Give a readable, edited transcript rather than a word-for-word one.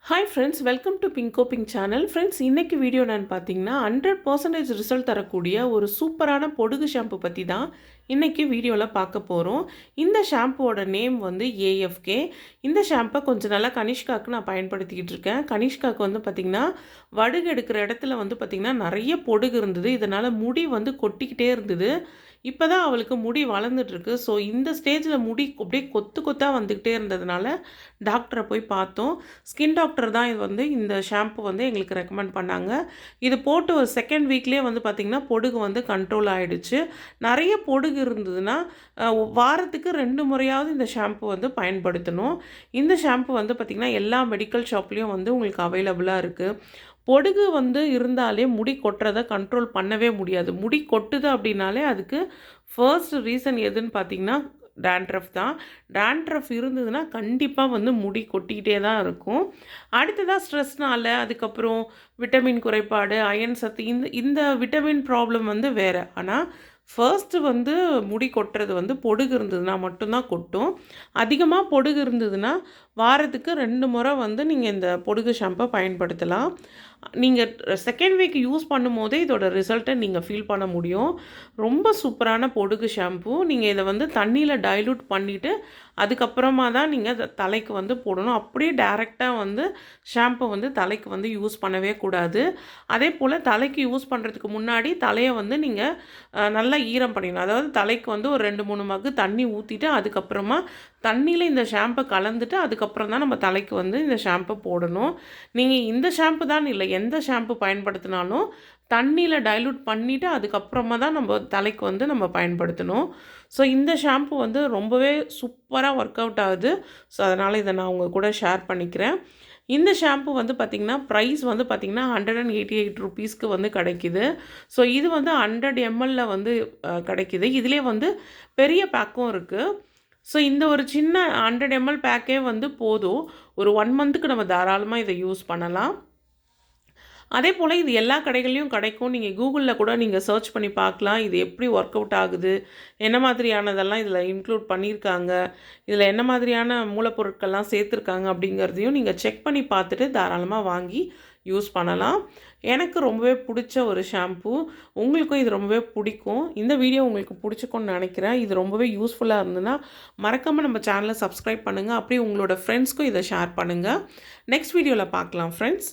Hi friends, welcome to Bingo pink channel. Friends, இன்றைக்கி video நான் பார்த்தீங்கன்னா 100% ரிசல்ட் தரக்கூடிய ஒரு சூப்பரான பொடுகு ஷாம்பு பற்றி தான் இன்றைக்கி வீடியோவில் பார்க்க போகிறோம். இந்த ஷாம்புவோட நேம் வந்து ஏஎஃப்கே. இந்த ஷாம்பை கொஞ்சம் நல்லா கனிஷ்காவுக்கு நான் பயன்படுத்திக்கிட்டு இருக்கேன். கனிஷ்காவுக்கு வந்து பார்த்திங்கன்னா வடுகு எடுக்கிற இடத்துல வந்து பார்த்திங்கன்னா நிறைய பொடுகு இருந்தது. இதனால் முடி வந்து கொட்டிக்கிட்டே இருந்தது. இப்போ தான் அவளுக்கு முடி வளர்ந்துட்டுருக்கு. ஸோ இந்த ஸ்டேஜில் முடி அப்படியே கொத்து கொத்தாக வந்துக்கிட்டே இருந்ததுனால டாக்டரை போய் பார்த்தோம். ஸ்கின் டாக்டர் தான் இது வந்து இந்த ஷாம்பு வந்து எங்களுக்கு ரெக்கமெண்ட் பண்ணாங்க. இது போட்டு ஒரு செகண்ட் வீக்லேயே வந்து பார்த்திங்கன்னா பொடுகு வந்து கண்ட்ரோல் ஆகிடுச்சு. நிறைய பொடுகு இருந்ததுன்னா வாரத்துக்கு 2 முறையாவது இந்த ஷாம்பு வந்து பயன்படுத்தணும். இந்த ஷாம்பு வந்து பார்த்திங்கன்னா எல்லா மெடிக்கல் ஷாப்லேயும் வந்து உங்களுக்கு அவைலபிளாக இருக்குது. பொடுகு வந்து இருந்தாலே முடி கொட்டுறதை கண்ட்ரோல் பண்ணவே முடியாது. முடி கொட்டுது அப்படின்னாலே அதுக்கு ஃபர்ஸ்ட் ரீசன் எதுன்னு பார்த்தீங்கன்னா டேண்ட்ரஃப் தான். டேண்ட்ரஃப் இருந்ததுன்னா கண்டிப்பாக வந்து முடி கொட்டிக்கிட்டே தான் இருக்கும். அடுத்ததாக ஸ்ட்ரெஸ்னால், அதுக்கப்புறம் விட்டமின் குறைபாடு, அயன் சத்து, இந்த விட்டமின் ப்ராப்ளம் வந்து வேறு. ஆனால் ஃபர்ஸ்ட்டு வந்து முடி கொட்டுறது வந்து பொடுகு இருந்ததுன்னா மட்டும்தான் கொட்டும். அதிகமாக பொடுகு இருந்ததுன்னா வாரத்துக்கு 2 முறை வந்து நீங்கள் இந்த பொடுகு ஷாம்பை பயன்படுத்தலாம். நீங்கள் செகண்ட் வீக் யூஸ் பண்ணும்போதே இதோட ரிசல்ட்டை நீங்கள் ஃபீல் பண்ண முடியும். ரொம்ப சூப்பரான பொடுகு ஷாம்பு. நீங்கள் இதை வந்து தண்ணியில் டைலூட் பண்ணிவிட்டு அதுக்கப்புறமா தான் நீங்கள் தலைக்கு வந்து போடணும். அப்படியே டைரெக்டாக வந்து ஷாம்பை வந்து தலைக்கு வந்து யூஸ் பண்ணவே கூடாது. அதே போல் தலைக்கு யூஸ் பண்ணுறதுக்கு முன்னாடி தலையை வந்து நீங்கள் நல்லா ஈரம் பண்ணிடணும். அதாவது தலைக்கு வந்து ஒரு 2-3 மக்கு தண்ணி ஊற்றிட்டு அதுக்கப்புறமா தண்ணியில் இந்த ஷாம்பை கலந்துட்டு அதுக்கப்புறம் தான் நம்ம தலைக்கு வந்து இந்த ஷாம்பை போடணும். நீங்கள் இந்த ஷாம்பு தான் இல்லை, எந்த ஷாம்பு பயன்படுத்தினாலும் தண்ணியில் டைலூட் பண்ணிவிட்டு அதுக்கப்புறமா தான் நம்ம தலைக்கு வந்து நம்ம பயன்படுத்தணும். ஸோ இந்த ஷாம்பு வந்து ரொம்பவே சூப்பராக ஒர்க் அவுட் ஆகுது. ஸோ அதனால் இதை நான் உங்கள் கூட ஷேர் பண்ணிக்கிறேன். இந்த ஷாம்பு வந்து பார்த்திங்கன்னா ப்ரைஸ் வந்து பார்த்திங்கன்னா 188 ருபீஸ்க்கு வந்து கிடைக்கிது. ஸோ இது வந்து 100 ml வந்து கிடைக்கிது. இதிலே வந்து பெரிய பேக்கும் இருக்குது. ஸோ இந்த ஒரு சின்ன 100 ml பேக்கே வந்து போதும். ஒரு 1 மந்த்துக்கு நம்ம தாராளமாக இதை யூஸ் பண்ணலாம். அதே போல் இது எல்லா கடைகள்லையும் கிடைக்கும். நீங்கள் கூகுளில் கூட நீங்கள் சர்ச் பண்ணி பார்க்கலாம். இது எப்படி ஒர்க் அவுட் ஆகுது, என்ன மாதிரியானதெல்லாம் இதில் இன்க்ளூட் பண்ணியிருக்காங்க, இதில் என்ன மாதிரியான மூலப்பொருட்கள்லாம் சேர்த்துருக்காங்க அப்படிங்கிறதையும் நீங்கள் செக் பண்ணி பார்த்துட்டு தாராளமாக வாங்கி யூஸ் பண்ணலாம். எனக்கு ரொம்பவே பிடிச்ச ஒரு ஷாம்பு. உங்களுக்கும் இது ரொம்பவே பிடிக்கும். இந்த வீடியோ உங்களுக்கு பிடிச்சிக்கும்னு நினைக்கிறேன். இது ரொம்பவே யூஸ்ஃபுல்லாக இருந்ததுன்னா மறக்காமல் நம்ம சேனலை சப்ஸ்கிரைப் பண்ணுங்கள். அப்படியே உங்களோட ஃப்ரெண்ட்ஸ்க்கும் இதை ஷேர் பண்ணுங்கள். நெக்ஸ்ட் வீடியோவில் பார்க்கலாம் ஃப்ரெண்ட்ஸ்.